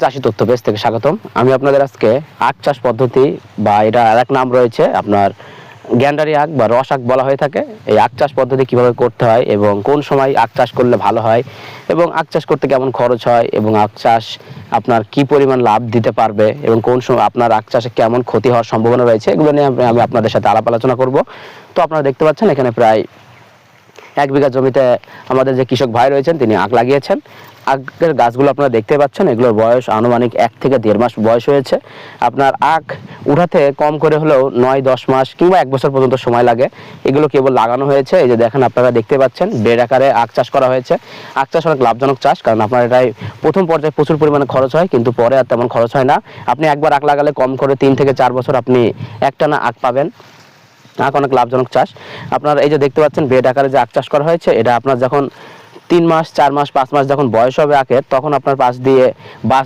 চাষি তথ্য পেজ থেকে স্বাগতম। আমি আপনাদের আজকে আখ চাষ পদ্ধতি বা এটা আরেক নাম রয়েছে আপনার গ্যান্ডারি আখ বা রস আখ বলা হয়ে থাকে। এই আখ চাষ পদ্ধতি কিভাবে করতে হয় এবং কোন সময় আখ চাষ করলে ভালো হয় এবং আখ চাষ করতে কেমন খরচ হয় এবং আখ চাষ আপনার কি পরিমাণ লাভ দিতে পারবে এবং কোন সময় আপনার আখ চাষে কেমন ক্ষতি হওয়ার সম্ভাবনা রয়েছে, এগুলো নিয়ে আমি আপনাদের সাথে আলাপ আলোচনা করব। তো আপনারা দেখতে পাচ্ছেন এখানে প্রায় 1 বিঘা জমিতে আমাদের যে কৃষক ভাই রয়েছেন তিনি আখ লাগিয়েছেন। আখের গাছগুলো আপনারা দেখতে পাচ্ছেন, এগুলোর বয়স আনুমানিক 1 থেকে 1.5 মাস বয়স হয়েছে। আপনার আখ উঠাতে কম করে হলেও 9-10 মাস কিংবা 1 বছর পর্যন্ত সময় লাগে। এগুলো কেবল লাগানো হয়েছে। এই যে দেখেন, আপনারা দেখতে পাচ্ছেন বেড আকারে আখ চাষ করা হয়েছে। আখ চাষ অনেক লাভজনক চাষ, কারণ আপনার এটাই প্রথম পর্যায়ে প্রচুর পরিমাণে খরচ হয়, কিন্তু পরে আর তেমন খরচ হয় না। আপনি একবার আখ লাগালে কম করে 3 থেকে 4 বছর আপনি একটানা আখ পাবেন। আখ অনেক লাভজনক চাষ। আপনারা এই যে দেখতে পাচ্ছেন বেড আকারে যে আখ চাষ করা হয়েছে, এটা আপনার যখন 3 মাস, 4 মাস, 5 মাস যখন বয়স হবে আখের, তখন আপনার পাশ দিয়ে বাঁশ